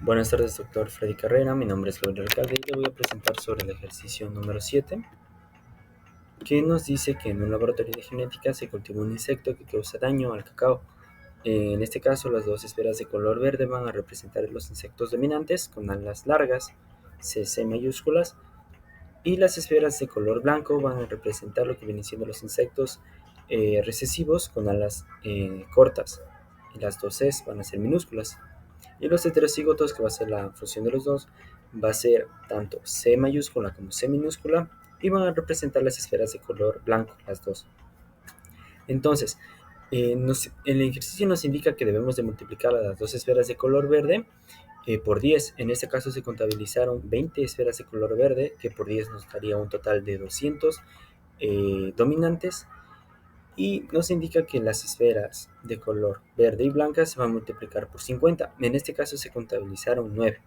Buenas tardes, doctor Freddy Carrera. Mi nombre es Gabriel Alcalde y le voy a presentar sobre el ejercicio número 7, que nos dice que en un laboratorio de genética se cultiva un insecto que causa daño al cacao. En este caso, las dos esferas de color verde van a representar los insectos dominantes con alas largas, CC mayúsculas, y las esferas de color blanco van a representar lo que vienen siendo los insectos recesivos con alas cortas. Y las dos Cs van a ser minúsculas. Y los heterocigotos, que va a ser la fusión de los dos, va a ser tanto C mayúscula como C minúscula y van a representar las esferas de color blanco, las dos. Entonces, el ejercicio nos indica que debemos de multiplicar las dos esferas de color verde por 10. En este caso se contabilizaron 20 esferas de color verde, que por 10 nos daría un total de 200 dominantes. Y nos indica que las esferas de color verde y blanca se van a multiplicar por 50. En este caso se contabilizaron 9,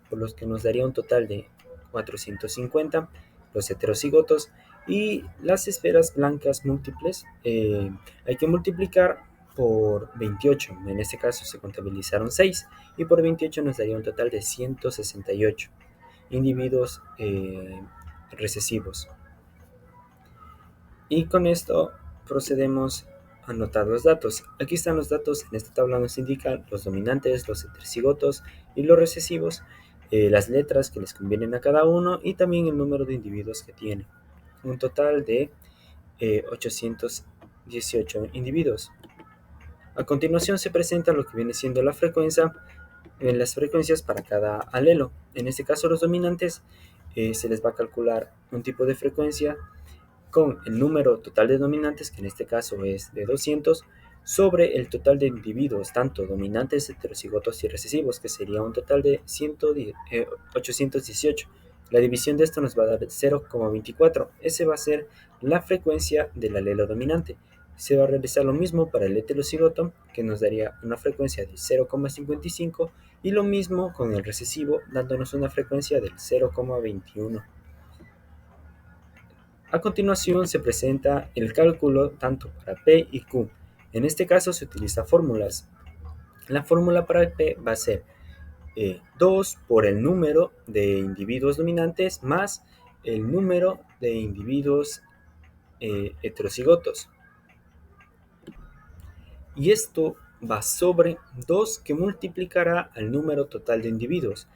por los que nos daría un total de 450 los heterocigotos. Y las esferas blancas múltiples hay que multiplicar por 28. En este caso se contabilizaron 6 y por 28 nos daría un total de 168 individuos recesivos. Y con esto procedemos a anotar los datos. Aquí están los datos. En esta tabla nos indican los dominantes, los heterocigotos y los recesivos, las letras que les convienen a cada uno y también el número de individuos que tiene. Un total de 818 individuos. A continuación se presenta lo que viene siendo la frecuencia, las frecuencias para cada alelo. En este caso los dominantes se les va a calcular un tipo de frecuencia con el número total de dominantes, que en este caso es de 200, sobre el total de individuos, tanto dominantes, heterocigotos y recesivos, que sería un total de 818. La división de esto nos va a dar 0,24. Ese va a ser la frecuencia del alelo dominante. Se va a realizar lo mismo para el heterocigoto, que nos daría una frecuencia de 0,55, y lo mismo con el recesivo, dándonos una frecuencia del 0,21. A continuación se presenta el cálculo tanto para P y Q. En este caso se utilizan fórmulas. La fórmula para P va a ser 2 por el número de individuos dominantes más el número de individuos heterocigotos. Y esto va sobre 2 que multiplicará al número total de individuos.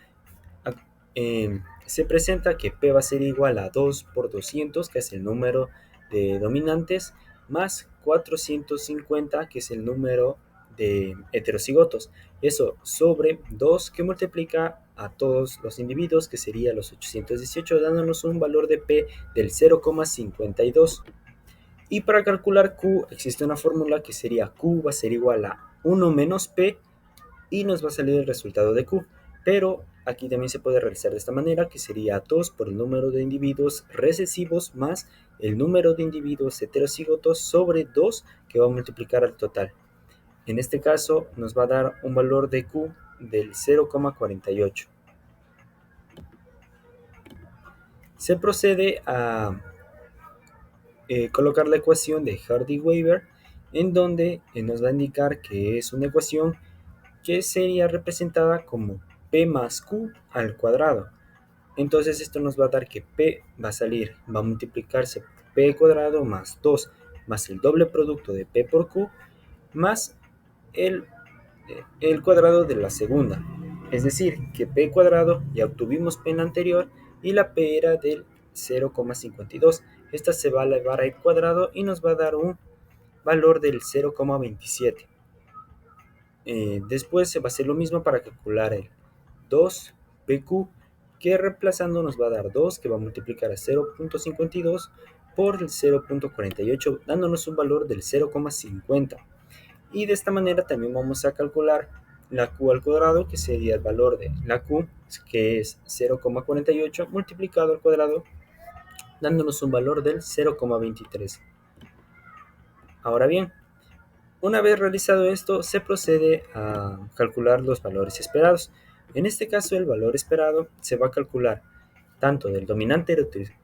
Se presenta que P va a ser igual a 2 por 200, que es el número de dominantes, más 450, que es el número de heterocigotos. Eso sobre 2 que multiplica a todos los individuos, que sería los 818, dándonos un valor de P del 0,52. Y para calcular Q existe una fórmula que sería Q va a ser igual a 1 menos P y nos va a salir el resultado de Q. Pero aquí también se puede realizar de esta manera, que sería 2 por el número de individuos recesivos más el número de individuos heterocigotos sobre 2 que va a multiplicar al total. En este caso nos va a dar un valor de Q del 0,48. Se procede a colocar la ecuación de Hardy-Weber, en donde nos va a indicar que es una ecuación que sería representada como P más Q al cuadrado. Entonces esto nos va a dar que P va a salir, va a multiplicarse P cuadrado más 2 más el doble producto de P por Q más el cuadrado de la segunda. Es decir, que P cuadrado ya obtuvimos P en la anterior y la P era del 0,52. Esta se va a elevar al cuadrado y nos va a dar un valor del 0,27. Después se va a hacer lo mismo para calcular el 2PQ, que reemplazando nos va a dar 2, que va a multiplicar a 0,52 por el 0,48, dándonos un valor del 0,50. Y de esta manera también vamos a calcular la Q al cuadrado, que sería el valor de la Q, que es 0,48 multiplicado al cuadrado, dándonos un valor del 0,23. Ahora bien, una vez realizado esto, se procede a calcular los valores esperados. En este caso, el valor esperado se va a calcular tanto del dominante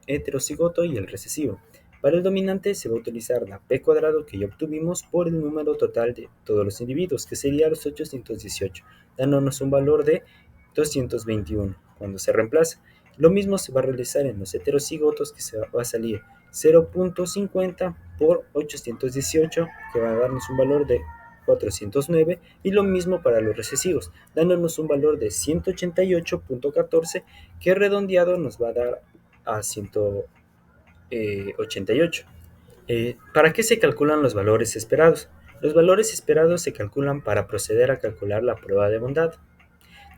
heterocigoto y el recesivo. Para el dominante se va a utilizar la P cuadrado que ya obtuvimos por el número total de todos los individuos, que sería los 818, dándonos un valor de 221 cuando se reemplaza. Lo mismo se va a realizar en los heterocigotos, que se va a salir 0.50 por 818, que va a darnos un valor de 409, y lo mismo para los recesivos, dándonos un valor de 188.14, que redondeado nos va a dar a 188. ¿Para qué se calculan los valores esperados? Los valores esperados se calculan para proceder a calcular la prueba de bondad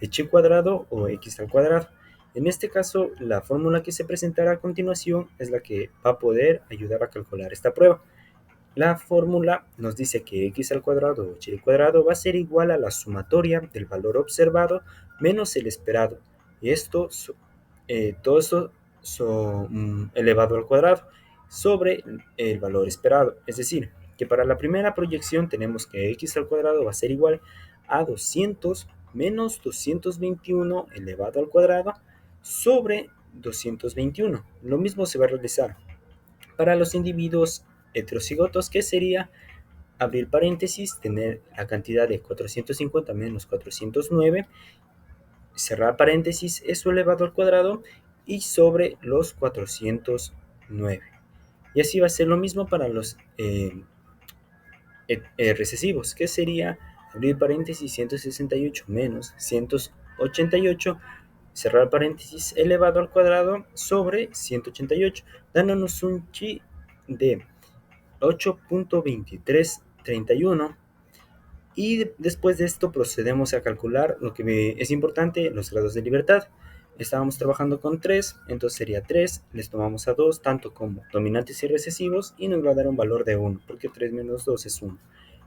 de chi cuadrado o x al cuadrado. En este caso, la fórmula que se presentará a continuación es la que va a poder ayudar a calcular esta prueba. La fórmula nos dice que x al cuadrado o chi al cuadrado va a ser igual a la sumatoria del valor observado menos el esperado. Y todo esto elevado al cuadrado sobre el valor esperado. Es decir, que para la primera proyección tenemos que x al cuadrado va a ser igual a 200 menos 221 elevado al cuadrado sobre 221. Lo mismo se va a realizar para los individuos heterocigotos, que sería abrir paréntesis, tener la cantidad de 450 menos 409, cerrar paréntesis, eso elevado al cuadrado y sobre los 409. Y así va a ser lo mismo para los recesivos, que sería abrir paréntesis 168 menos 188, cerrar paréntesis, elevado al cuadrado sobre 188, dándonos un chi de 8.2331. Y después de esto procedemos a calcular lo que es importante, los grados de libertad. Estábamos trabajando con 3, entonces sería 3, les tomamos a 2, tanto como dominantes y recesivos, y nos va a dar un valor de 1, porque 3 menos 2 es 1.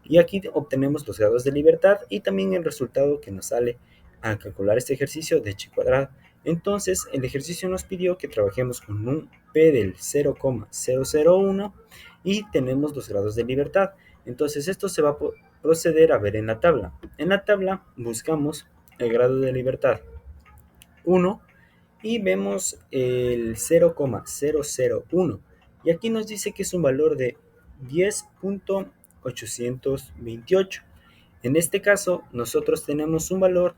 Y aquí obtenemos los grados de libertad y también el resultado que nos sale al calcular este ejercicio de chi cuadrado. Entonces el ejercicio nos pidió que trabajemos con un P del 0,001 y tenemos los grados de libertad. Entonces esto se va a proceder a ver en la tabla. En la tabla buscamos el grado de libertad 1 y vemos el 0,001. Y aquí nos dice que es un valor de 10.828. En este caso, nosotros tenemos un valor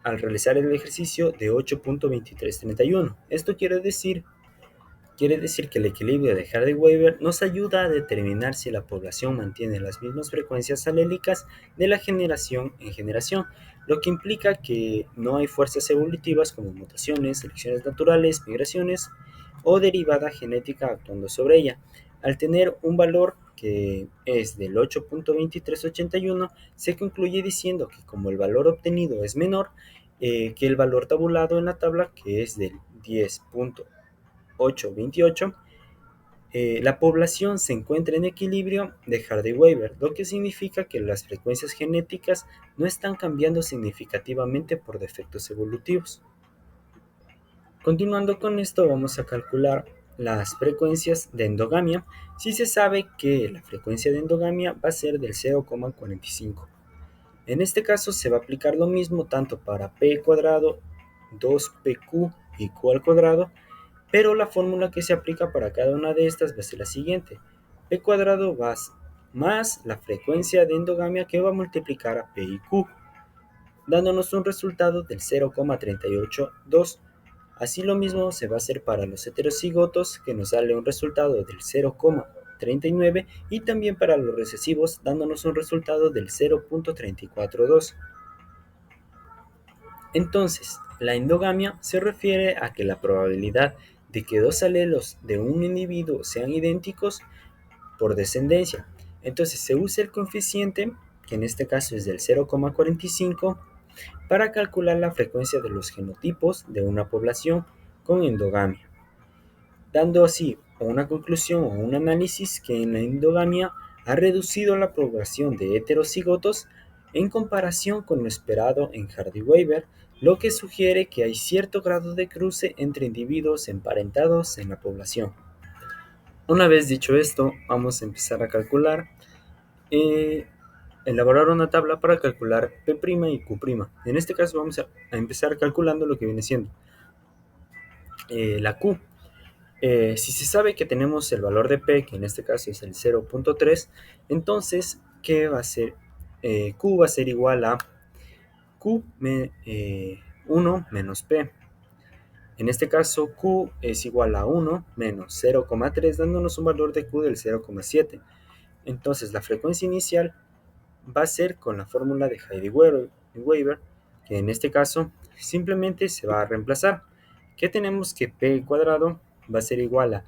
al realizar el ejercicio de 8.2331. Esto quiere decir que el equilibrio de Hardy-Weber nos ayuda a determinar si la población mantiene las mismas frecuencias alélicas de la generación en generación, lo que implica que no hay fuerzas evolutivas como mutaciones, selecciones naturales, migraciones o derivada genética actuando sobre ella. Al tener un valor que es del 8.2381, se concluye diciendo que como el valor obtenido es menor que el valor tabulado en la tabla, que es del 10.828, la población se encuentra en equilibrio de Hardy-Weber, lo que significa que las frecuencias genéticas no están cambiando significativamente por defectos evolutivos. Continuando con esto, vamos a calcular las frecuencias de endogamia, si se sabe que la frecuencia de endogamia va a ser del 0,45. En este caso se va a aplicar lo mismo tanto para p cuadrado, 2pq y q al cuadrado, pero la fórmula que se aplica para cada una de estas va a ser la siguiente: p cuadrado más la frecuencia de endogamia, que va a multiplicar a p y q, dándonos un resultado del 0,382. Así lo mismo se va a hacer para los heterocigotos, que nos sale un resultado del 0,39, y también para los recesivos, dándonos un resultado del 0.342. Entonces, la endogamia se refiere a que la probabilidad de que dos alelos de un individuo sean idénticos por descendencia. Entonces se usa el coeficiente, que en este caso es del 0,45, para calcular la frecuencia de los genotipos de una población con endogamia, dando así una conclusión o un análisis que en la endogamia ha reducido la población de heterocigotos en comparación con lo esperado en Hardy-Weber, lo que sugiere que hay cierto grado de cruce entre individuos emparentados en la población. Una vez dicho esto, vamos a empezar a calcular, elaborar una tabla para calcular P' y Q'. En este caso vamos a empezar calculando lo que viene siendo la Q. Si se sabe que tenemos el valor de P, que en este caso es el 0.3, entonces, ¿qué va a ser? Q va a ser igual a Q1 menos P. En este caso, Q es igual a 1 menos 0,3, dándonos un valor de Q del 0,7. Entonces, la frecuencia inicial va a ser con la fórmula de Heidi-Weber, que en este caso simplemente se va a reemplazar. Que tenemos que P cuadrado va a ser igual a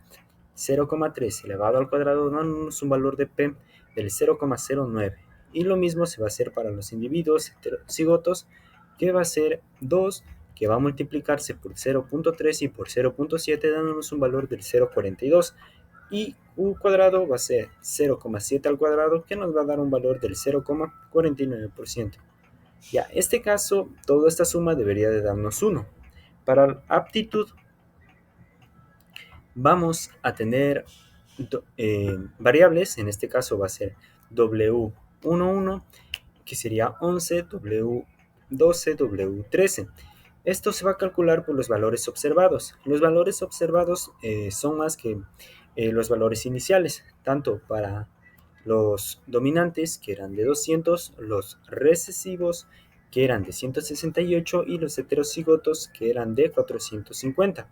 0,3 elevado al cuadrado, dándonos un valor de P del 0,09. Y lo mismo se va a hacer para los individuos heterocigotos, que va a ser 2, que va a multiplicarse por 0,3 y por 0,7, dándonos un valor del 0,42. Y u cuadrado va a ser 0,7 al cuadrado, que nos va a dar un valor del 0,49%. Ya, en este caso, toda esta suma debería de darnos 1. Para aptitud, vamos a tener variables. En este caso va a ser W11, que sería 11, W12, W13. Esto se va a calcular por los valores observados. Los valores observados son más que los valores iniciales, tanto para los dominantes, que eran de 200, los recesivos, que eran de 168, y los heterocigotos, que eran de 450.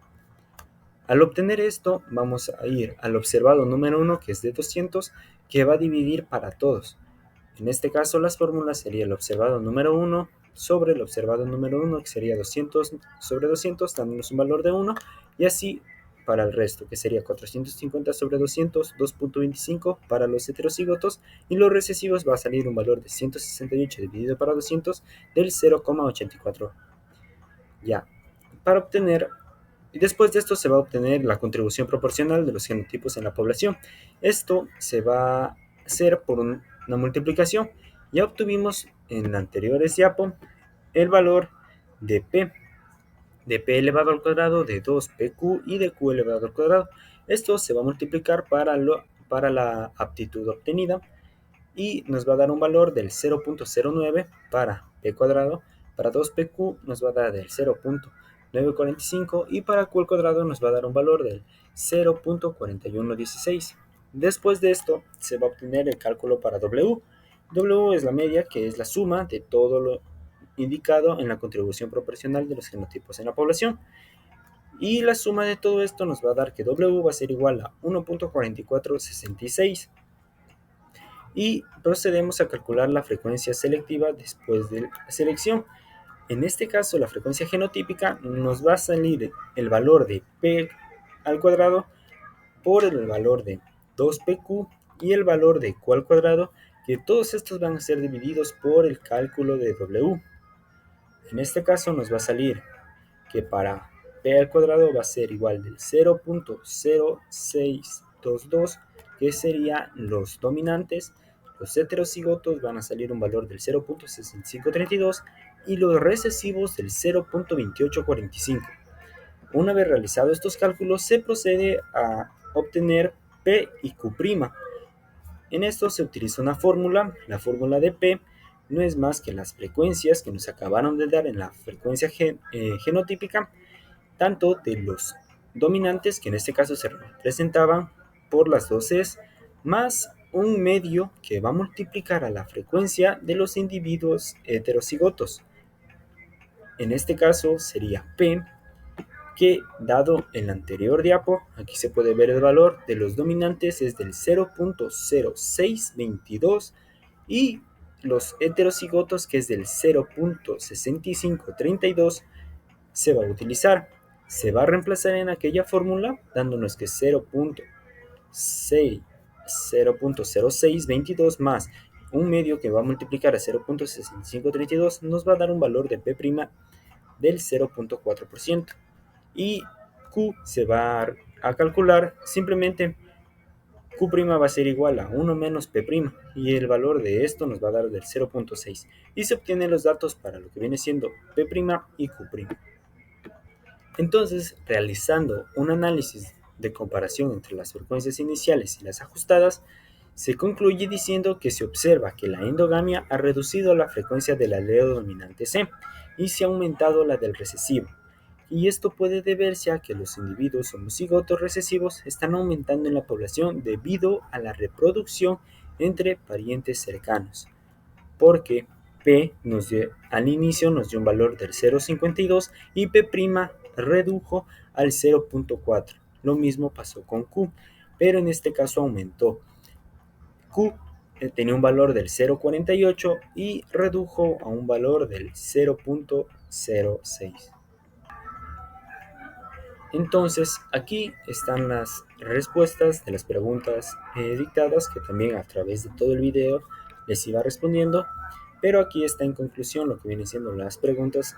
Al obtener esto, vamos a ir al observado número 1, que es de 200, que va a dividir para todos. En este caso, las fórmulas sería el observado número 1 sobre el observado número 1, que sería 200 sobre 200, dándonos un valor de 1, y así para el resto, que sería 450 sobre 200, 2.25 para los heterocigotos, y los recesivos va a salir un valor de 168 dividido para 200 del 0,84. Ya, para obtener, y después de esto se va a obtener la contribución proporcional de los genotipos en la población. Esto se va a hacer por una multiplicación. Ya obtuvimos en la anterior diapo el valor de P elevado al cuadrado, de 2PQ y de Q elevado al cuadrado. Esto se va a multiplicar para la aptitud obtenida y nos va a dar un valor del 0,09 para P cuadrado. Para 2PQ nos va a dar del 0,945 y para Q al cuadrado nos va a dar un valor del 0,4116. Después de esto se va a obtener el cálculo para W. W es la media, que es la suma de todo lo indicado en la contribución proporcional de los genotipos en la población. Y la suma de todo esto nos va a dar que W va a ser igual a 1,4466. Y procedemos a calcular la frecuencia selectiva después de la selección. En este caso, la frecuencia genotípica nos va a salir el valor de P al cuadrado por el valor de 2PQ y el valor de Q al cuadrado, que todos estos van a ser divididos por el cálculo de W. En este caso nos va a salir que para P al cuadrado va a ser igual del 0,0622, que serían los dominantes. Los heterocigotos van a salir un valor del 0,6532 y los recesivos del 0,2845. Una vez realizados estos cálculos, se procede a obtener P y Q'. En esto se utiliza una fórmula. La fórmula de P no es más que las frecuencias que nos acabaron de dar en la frecuencia genotípica, tanto de los dominantes, que en este caso se representaban por las dos Cs, más un medio que va a multiplicar a la frecuencia de los individuos heterocigotos. En este caso sería P, que dado en la anterior diapo, aquí se puede ver el valor de los dominantes es del 0,0622 y los heterocigotos, que es del 0,6532, se va a utilizar. Se va a reemplazar en aquella fórmula, dándonos que 0,0622 más un medio que va a multiplicar a 0,6532 nos va a dar un valor de P' del 0,4%. Y Q se va a calcular simplemente. Q' va a ser igual a 1 menos P' y el valor de esto nos va a dar del 0,6 y se obtienen los datos para lo que viene siendo P' y Q'. Entonces, realizando un análisis de comparación entre las frecuencias iniciales y las ajustadas, se concluye diciendo que se observa que la endogamia ha reducido la frecuencia del alelo dominante C y se ha aumentado la del recesivo. Y esto puede deberse a que los individuos homocigotos recesivos están aumentando en la población debido a la reproducción entre parientes cercanos, porque P al inicio nos dio un valor del 0,52 y P' redujo al 0,4. Lo mismo pasó con Q, pero en este caso aumentó. Q tenía un valor del 0,48 y redujo a un valor del 0,06. Entonces, aquí están las respuestas de las preguntas dictadas, que también a través de todo el video les iba respondiendo, pero aquí está en conclusión lo que vienen siendo las preguntas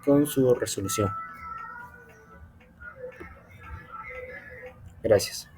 con su resolución. Gracias.